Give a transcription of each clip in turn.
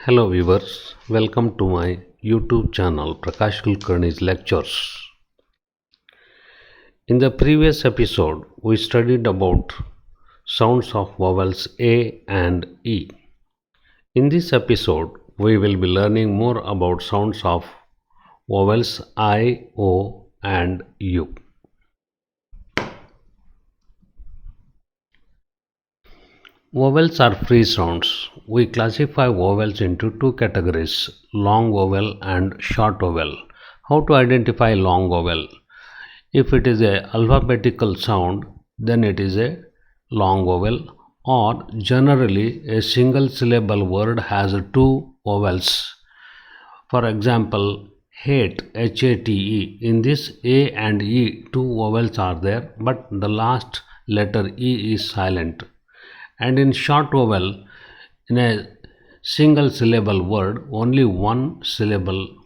Hello viewers, welcome to my YouTube channel Prakash Kulkarni's lectures. In the previous episode, we studied about sounds of vowels A and E. In this episode, we will be learning more about sounds of vowels I, O and U. Vowels are free sounds. We classify vowels into two categories, long vowel and short vowel. How to identify long vowel? If it is a alphabetical sound, then it is a long vowel, or generally a single syllable word has two vowels. For example, hate, HATE. In this A and E, two vowels are there, but the last letter E is silent. And in short vowel, in a single syllable word, only one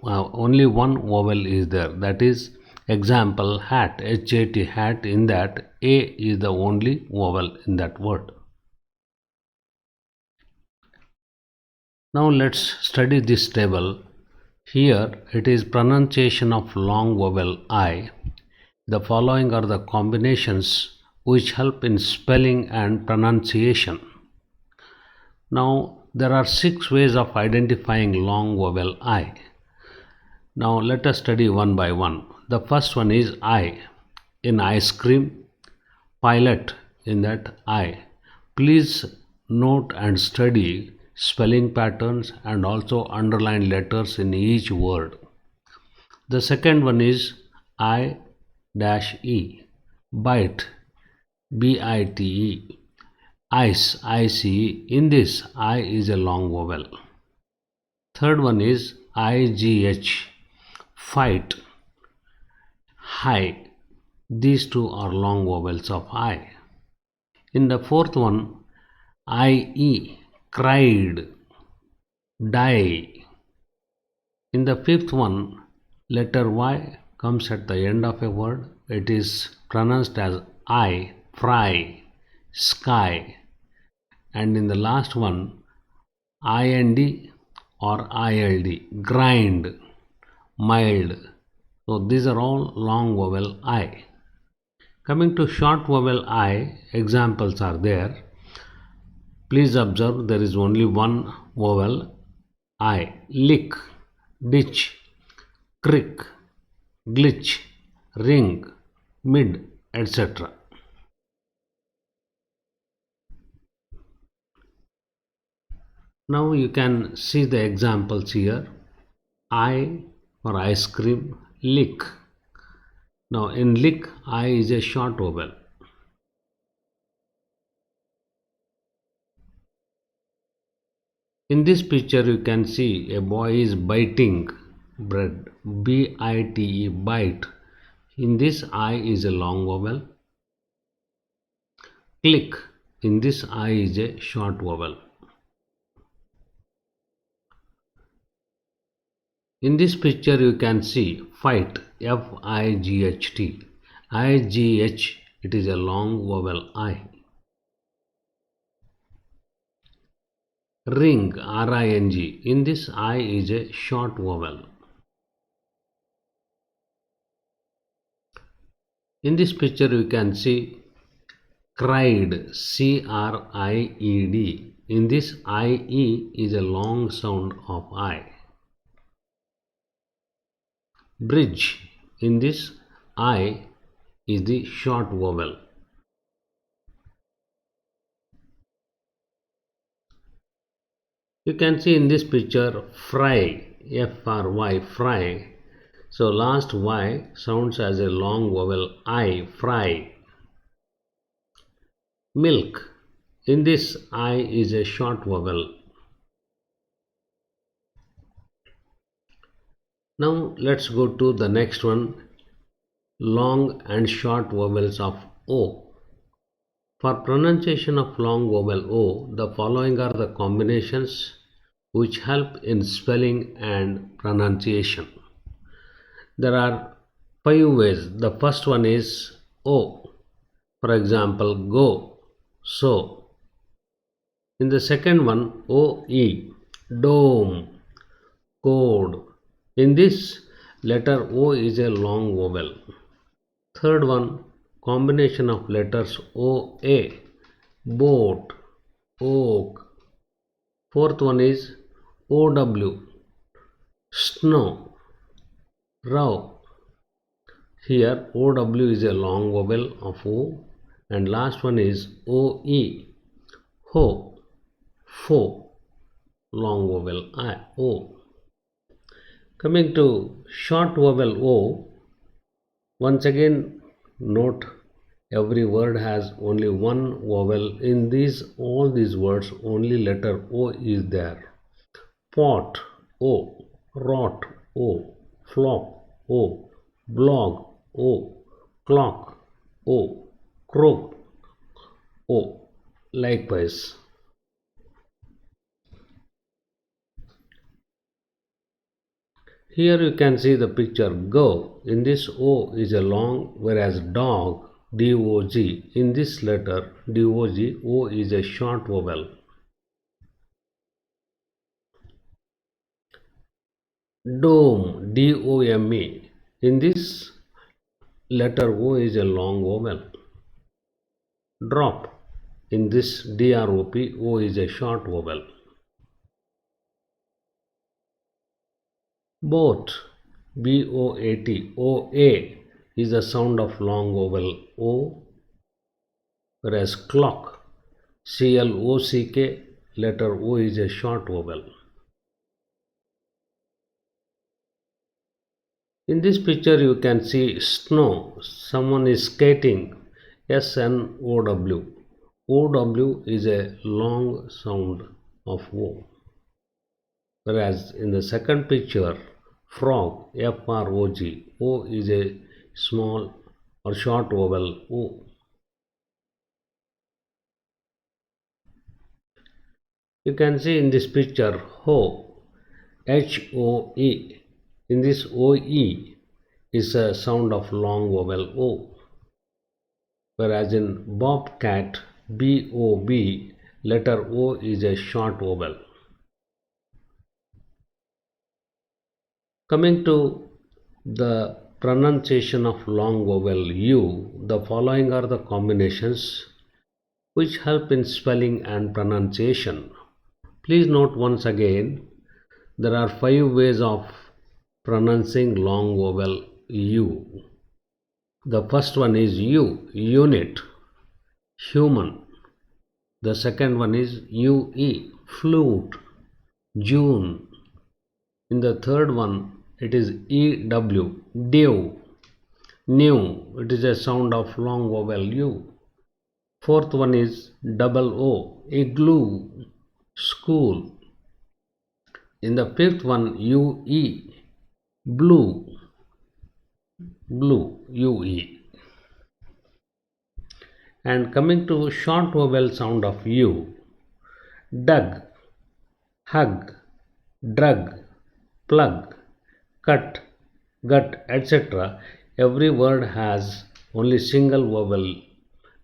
vowel is there. That is example hat, HAT, hat. In that A is the only vowel in that word. Now let's study this table. Here it is pronunciation of long vowel I. The following are the combinations which help in spelling and pronunciation. Now there are 6 ways of identifying long vowel I. Now let us study one by one. The first one is I. In ice cream, pilot. In that I. Please note and study spelling patterns and also underline letters in each word. The second one is I dash E. Bite. BITE. Ice, ICE. In this, I is a long vowel. Third one is IGH. Fight. High. These two are long vowels of I. In the fourth one, IE. Cried. Die. In the fifth one, letter Y comes at the end of a word. It is pronounced as I. Fry. Sky. And in the last one, IND or ILD, grind, mild. So these are all long vowel I. Coming to short vowel I, examples are there. Please observe there is only one vowel I. Lick, ditch, crick, glitch, ring, mid, etc. Now you can see the examples here. I for ice cream, lick. Now in lick, I is a short vowel. In this picture you can see a boy is biting bread, BITE, bite. In this I is a long vowel. Click, in this I is a short vowel. In this picture you can see fight, FIGHT. IGH, it is a long vowel I. Ring, RING. In this I is a short vowel. In this picture you can see cried, CRIED. In this IE is a long sound of I. Bridge, in this I is the short vowel. You can see in this picture fry, FRY, fry. So last Y sounds as a long vowel I, fry. Milk, in this I is a short vowel. Now let's go to the next one, long and short vowels of O. For pronunciation of long vowel O, the following are the combinations which help in spelling and pronunciation. There are 5 ways. The first one is O. For example, go, so. In the second one, OE, dome, code. In this, letter O is a long vowel. Third one, combination of letters OA, boat, oak. Fourth one is OW, snow, row. Here OW is a long vowel of O, and last one is OE, ho, fo, long vowel I, O. Coming to short vowel O, once again note every word has only one vowel. In all these words only letter O is there. Pot, O, rot, O, flop, O, blog, O, clock, O, croak, O. Likewise. Here you can see the picture go. In this O is a long, whereas dog, D-O-G. In this letter, D-O-G, O is a short vowel. Dome, D-O-M-E. In this letter O is a long vowel. Drop. In this D-R-O-P, O is a short vowel. Boat, B-O-A-T, O-A is the sound of long vowel O, whereas clock, C-L-O-C-K, letter O is a short vowel. In this picture you can see snow, someone is skating, S-N-O-W. O-W is a long sound of O. Whereas in the second picture, frog, F-R-O-G, O is a small or short vowel O. You can see in this picture hoe, H-O-E. In this O-E is a sound of long vowel O. Whereas in bobcat, B-O-B, letter O is a short vowel. Coming to the pronunciation of long vowel U, the following are the combinations which help in spelling and pronunciation. Please note once again, there are 5 ways of pronouncing long vowel U. The first one is U, unit, human. The second one is UE, flute, June. In the third one, it is EW, dew, new. It is a sound of long vowel U. Fourth one is double O, igloo, school. In the fifth one, UE, blue, blue, UE. And coming to short vowel sound of U, dug, hug, drug, plug, cut, gut, etc. Every word has only single vowel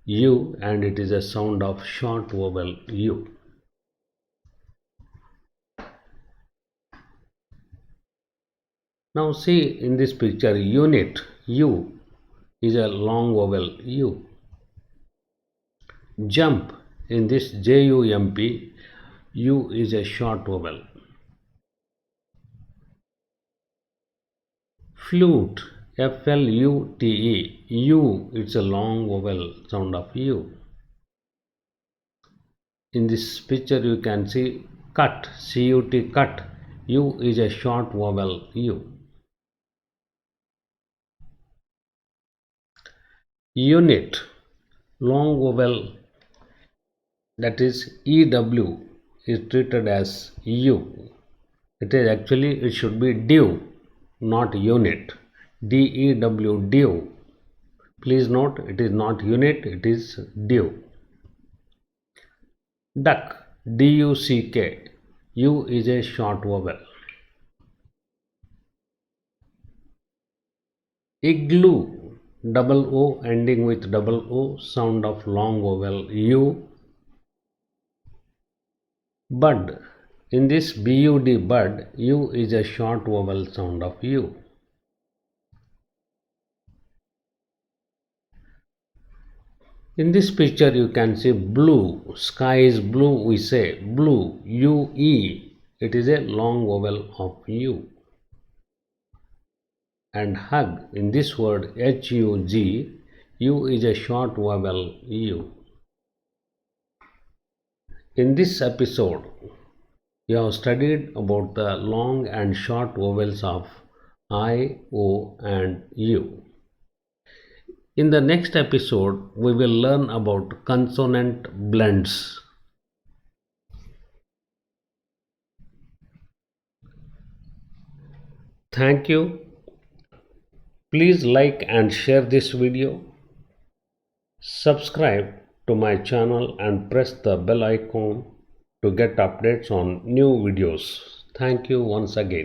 U and it is a sound of short vowel U. Now see in this picture, unit, U is a long vowel U. Jump, in this J-U-M-P, U is a short vowel. Flute, F-L-U-T-E, U, it's a long vowel sound of U. In this picture you can see cut, C-U-T, cut, U is a short vowel U. Unit, long vowel, that is EW, is treated as U. It should be dew, not unit. D-E-W, dew. Please note, it is not unit, it is dew. Duck, D-U-C-K, U is a short vowel. Igloo, double O ending with double O, sound of long vowel U. Bud, In this bud, U is a short vowel sound of U. In this picture you can see blue, sky is blue, we say blue, U-E, it is a long vowel of U. And hug, in this word H-U-G, U is a short vowel U. In this episode, we have studied about the long and short vowels of I, O and U. In the next episode, we will learn about consonant blends. Thank you. Please like and share this video. Subscribe to my channel and press the bell icon to get updates on new videos. Thank you once again.